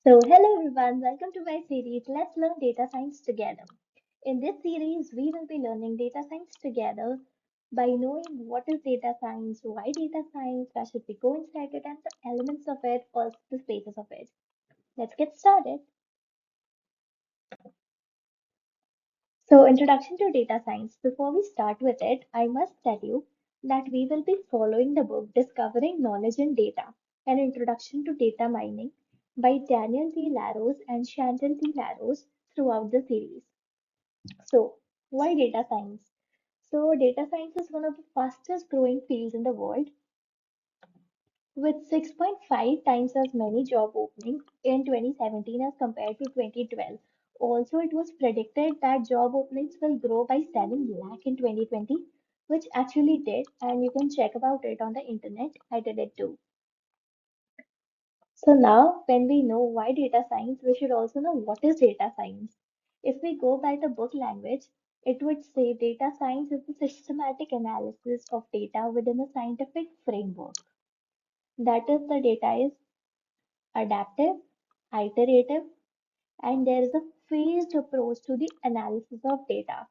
So, hello everyone, welcome to my series Let's Learn Data Science Together. In this series, we will be learning data science together by knowing what is data science, why data science, where should we go inside it, and the elements of it, also the status of it. Let's get started. So, introduction to data science. Before we start with it, I must tell you that we will be following the book Discovering Knowledge in Data, an introduction to data mining by Daniel D. Laros and Chantal D. Laros throughout the series. So, why data science? So, data science is one of the fastest growing fields in the world with 6.5 times as many job openings in 2017 as compared to 2012. Also, it was predicted that job openings will grow by 7 lakh in 2020, which actually did, and you can check about it on the internet. I did it too. So now, when we know why data science, we should also know what is data science. If we go by the book language, it would say data science is the systematic analysis of data within a scientific framework. That is, the data is adaptive, iterative, and there is a phased approach to the analysis of data.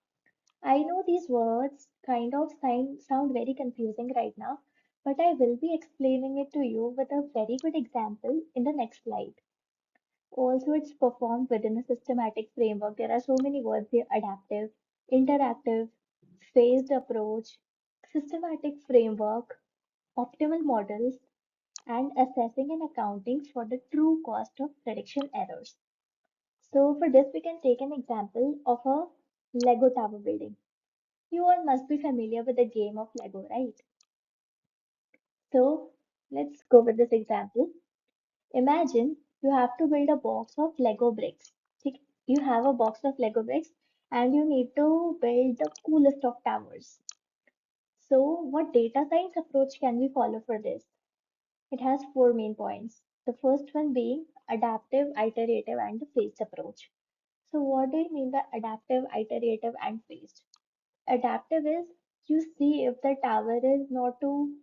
I know these words kind of sound very confusing right now, but I will be explaining it to you with a very good example in the next slide. Also, it's performed within a systematic framework. There are so many words here: adaptive, interactive, phased approach, systematic framework, optimal models, and assessing and accounting for the true cost of prediction errors. So, for this, we can take an example of a Lego tower building. You all must be familiar with the game of Lego, right? So, let's go with this example. Imagine you have to build a box of Lego bricks. ठीक? You have a box of Lego bricks and you need to build the coolest of towers. So, what data science approach can we follow for this? It has four main points. The first one being adaptive, iterative, and the phased approach. So, what do you mean by adaptive, iterative, and phased? Adaptive is you see if the tower is not too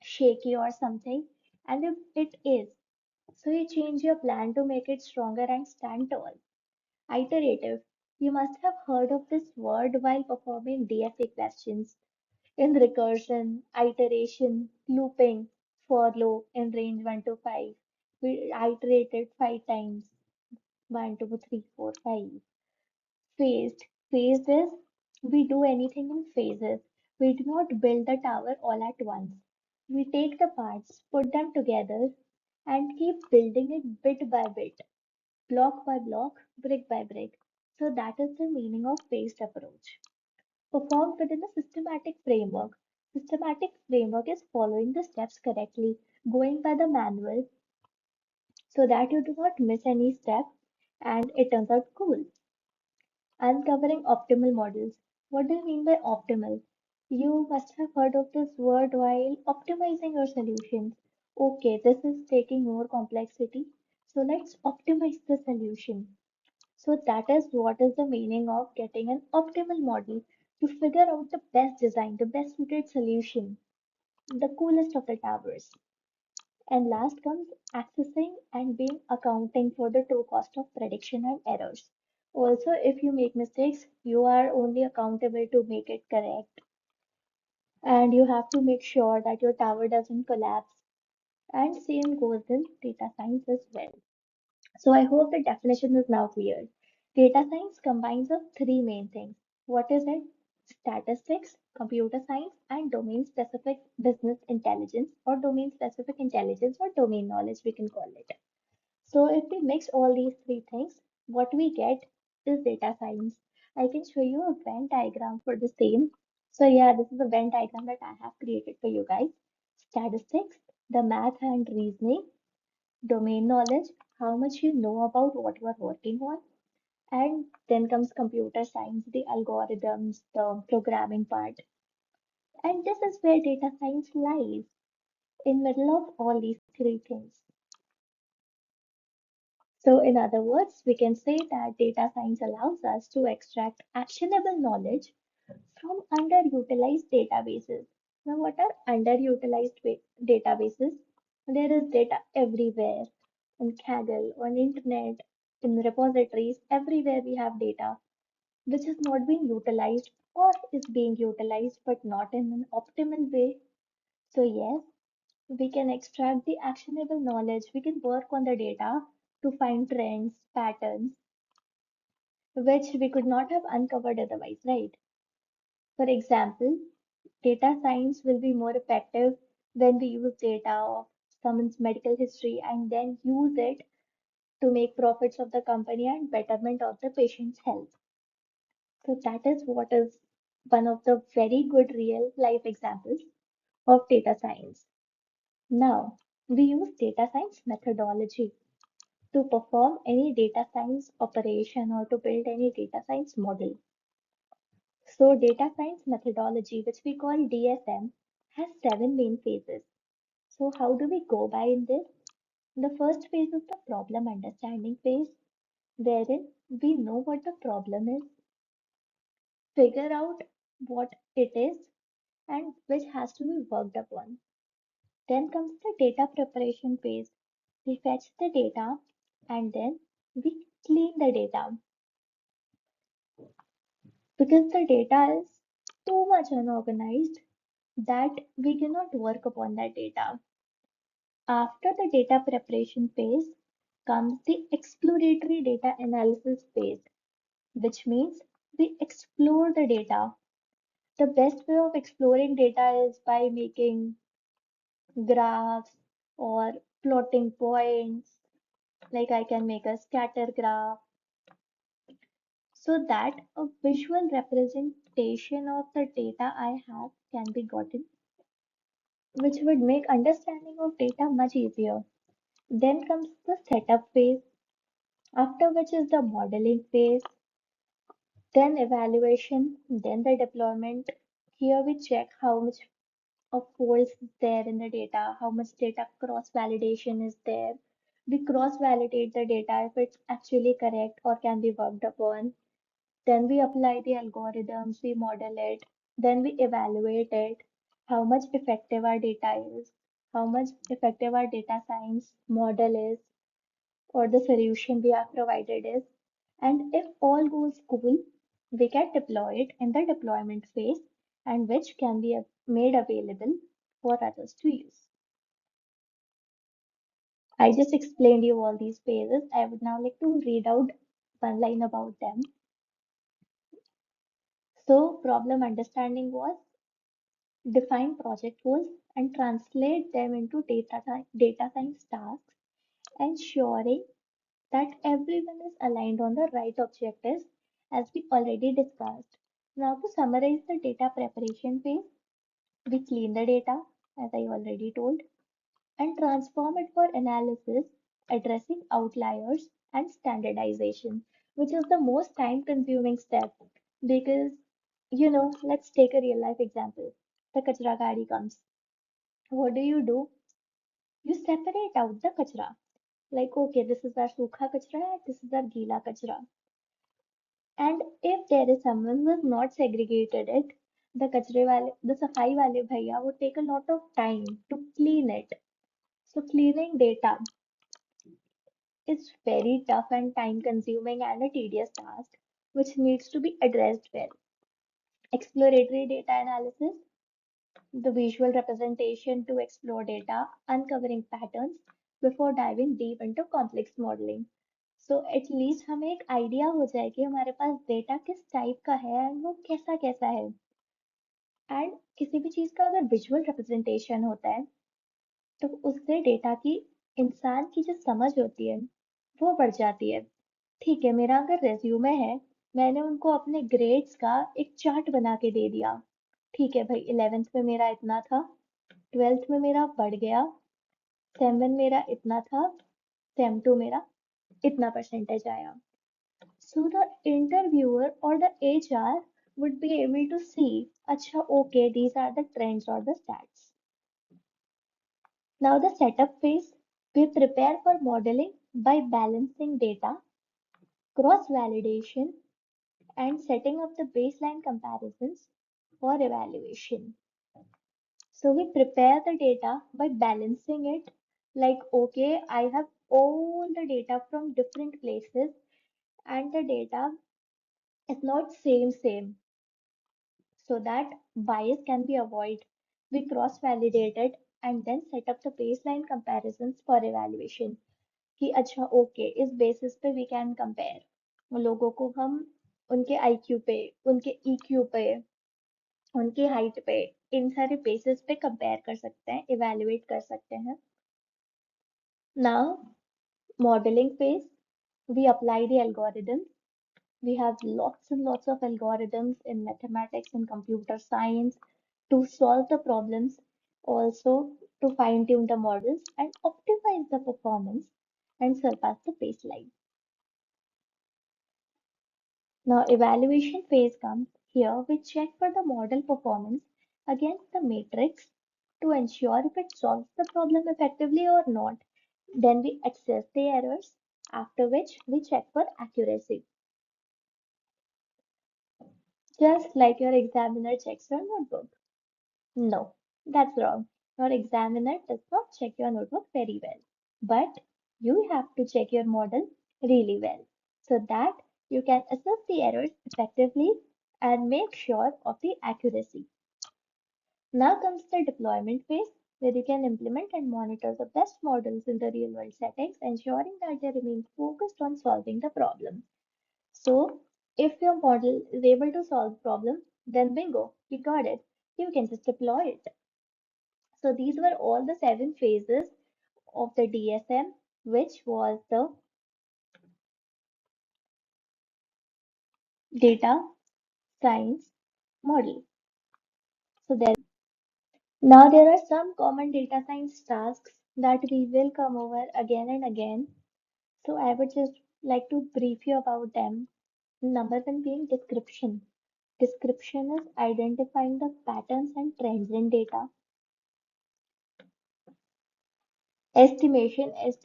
shaky or something, and if it is, so you change your plan to make it stronger and stand tall. Iterative. You must have heard of this word while performing DSA questions. In recursion, iteration, looping, for loop in range 1 to 5. We iterated 5 times. 1, 2, 3, 4, 5. Phased. Phased is we do anything in phases. We do not build the tower all at once. We take the parts, put them together, and keep building it bit by bit, block by block, brick by brick. So that is the meaning of phased approach. Performed within a systematic framework. Systematic framework is following the steps correctly, going by the manual so that you do not miss any step and it turns out cool. Uncovering optimal models. What do you mean by optimal? You must have heard of this word while optimizing your solutions. Okay, this is taking more complexity. So let's optimize the solution. So that is what is the meaning of getting an optimal model to figure out the best design, the best suited solution, the coolest of the towers. And last comes accessing and being accounting for the true cost of prediction and errors. Also, if you make mistakes, you are only accountable to make it correct. And you have to make sure that your tower doesn't collapse. And same goes in data science as well. So I hope the definition is now clear. Data science combines of three main things. What is it? Statistics, computer science, and domain-specific business intelligence, or domain-specific intelligence, or domain knowledge, we can call it. So if we mix all these three things, what we get is data science. I can show you a Venn diagram for the same. So yeah, this is a Venn diagram that I have created for you guys. Statistics, the math and reasoning, domain knowledge, how much you know about what you are working on, and then comes computer science, the algorithms, the programming part. And this is where data science lies, in middle of all these three things. So in other words, we can say that data science allows us to extract actionable knowledge from underutilized databases. Now, what are underutilized databases? There is data everywhere. in Kaggle, on internet, in repositories, everywhere we have data which is not being utilized or is being utilized but not in an optimal way. So yes, we can extract the actionable knowledge, we can work on the data to find trends, patterns, which we could not have uncovered otherwise, right? For example, data science will be more effective when we use data of someone's medical history and then use it to make profits of the company and betterment of the patient's health. So that is what is one of the very good real life examples of data science. Now, we use data science methodology to perform any data science operation or to build any data science model. So data science methodology, which we call DSM, has seven main phases. So how do we go by in this? The first phase is the problem understanding phase, wherein we know what the problem is, figure out what it is, and which has to be worked upon. Then comes the data preparation phase. We fetch the data and then we clean the data because the data is too much unorganized that we cannot work upon that data. After the data preparation phase comes the exploratory data analysis phase, which means we explore the data. The best way of exploring data is by making graphs or plotting points. Like I can make a scatter graph so that a visual representation of the data I have can be gotten, which would make understanding of data much easier. Then comes the setup phase, after which is the modeling phase, then evaluation, then the deployment. Here we check how much of faults is there in the data, how much data cross validation is there. We cross validate the data if it's actually correct or can be worked upon. Then we apply the algorithms, we model it, then we evaluate it, how much effective our data is, how much effective our data science model is, or the solution we have provided is. And if all goes cool, we can deploy it in the deployment phase and which can be made available for others to use. I just explained you all these phases. I would now like to read out one line about them. So problem understanding was define project goals and translate them into data science tasks, ensuring that everyone is aligned on the right objectives as we already discussed. Now to summarize the data preparation phase, we clean the data as I already told and transform it for analysis, addressing outliers and standardization, which is the most time consuming step because let's take a real life example. The kachra gadi comes. What do? You separate out the kachra. Like, okay, this is our sukha kachra, this is our gila kachra. And if there is someone who has not segregated it, the safai wale bhaiya would take a lot of time to clean it. So cleaning data is very tough and time consuming and a tedious task, which needs to be addressed well. Exploratory data analysis, the visual representation to explore data, uncovering patterns before diving deep into complex modeling. So at least हमें एक idea हो जाए कि हमारे पास data किस type का है and वो कैसा कैसा है एंड किसी भी चीज का अगर विजुअल रिप्रेजेंटेशन होता है तो उससे डेटा की इंसान की जो समझ होती है वो बढ़ जाती है ठीक है मेरा अगर रेज्यूमे है मैंने उनको अपने ग्रेड्स का एक चार्ट बना के दे दिया ठीक है भाई 11th में मेरा इतना था 12th में मेरा बढ़ गया सेम वन मेरा इतना था सेम टू मेरा इतना परसेंटेज आया so the interviewer or the HR would be able to see अच्छा okay these are the trends or the stats. Now the setup phase, we prepare for modeling by balancing data, cross validation and setting up the baseline comparisons for evaluation. So we prepare the data by balancing it like, okay, I have all the data from different places and the data is not same so that bias can be avoided. We cross-validate it and then set up the baseline comparisons for evaluation कि अच्छा okay इस basis पे we can compare लोगों को हम उनके IQ पे उनके ईक्यू पे उनकी हाइट पे इन सारे बेसिस पे कंपेयर कर सकते हैं इवेलुएट कर सकते हैं now modelling phase we apply the algorithms. We have lots and lots of algorithms in mathematics and computer science to solve the problems, also to fine tune the models and optimize the performance and surpass the baseline. Now, evaluation phase comes here. We check for the model performance against the matrix to ensure if it solves the problem effectively or not. Then we assess the errors, after which we check for accuracy. Just like your examiner checks your notebook. No, that's wrong. Your examiner does not check your notebook very well. But you have to check your model really well so that you can assess the errors effectively and make sure of the accuracy. Now comes the deployment phase where you can implement and monitor the best models in the real world settings, ensuring that they remain focused on solving the problem. So, if your model is able to solve problem, then bingo, you got it. You can just deploy it. So these were all the 7 phases of the DSM, which was the data science model. So now there are some common data science tasks that we will come over again and again. So I would just like to brief you about them. Number one being description. Description is identifying the patterns and trends in data. Estimation is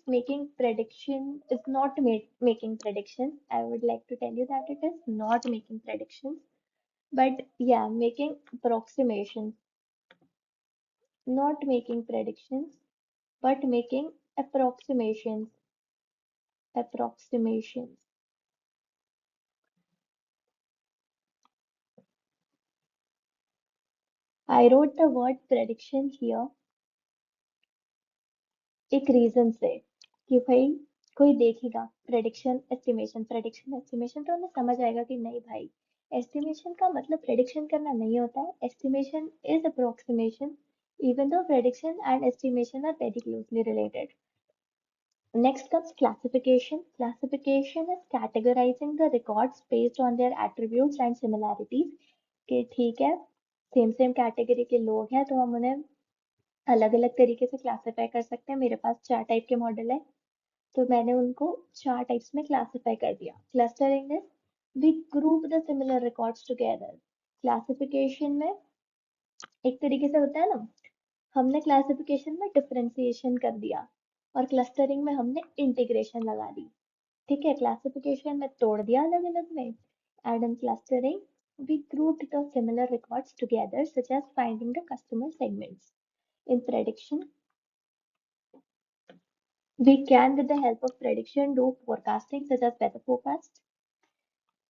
making prediction, is not making predictions. I would like to tell you that it is not making predictions, but yeah, making approximations, not making predictions, but making approximations, approximations. I wrote the word prediction here एक reason से कि भाई कोई देखेगा prediction estimation तो उन्हें समझ आएगा कि नहीं भाई एस्टिमेशन का मतलब प्रेडिक्शन करना नहीं होता है estimation is approximation even though prediction and estimation are very closely related. Next comes classification. Classification is categorizing the records based on their attributes and similarities. कि ठीक है सेम कैटेगरी के लोग हैं तो हम उन्हें अलग अलग तरीके से क्लासिफाई कर सकते हैं मेरे पास 4 टाइप के मॉडल है तो मैंने उनको 4 टाइप्स में क्लासिफाई कर दिया clustering is we group the similar records together classification में एक तरीके से होता है ना हमने क्लासिफिकेशन में डिफरेंशिएशन कर दिया और क्लस्टरिंग में हमने इंटीग्रेशन लगा दी ठीक है क्लासिफिकेशन में तोड़ दिया अलग अलग में and in clustering we grouped the similar records together such as finding the customer segments in prediction. We can, with the help of prediction, do forecasting such as weather forecast.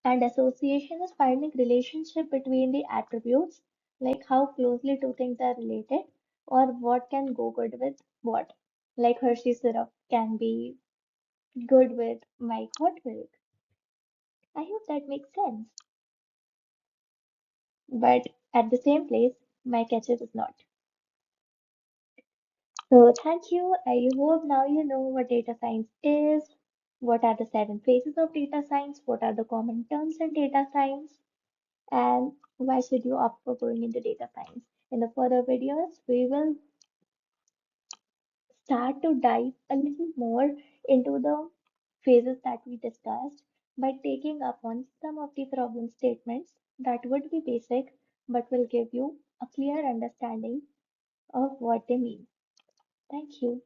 And association is finding relationship between the attributes, like how closely two things are related, or what can go good with what. Like Hershey syrup can be good with my hot milk. I hope that makes sense. But at the same place, my ketchup is not. So thank you. I hope now you know what data science is, what are the 7 phases of data science, what are the common terms in data science, and why should you opt for going into data science. In the further videos, we will start to dive a little more into the phases that we discussed by taking up on some of the problem statements that would be basic but will give you a clear understanding of what they mean. Thank you.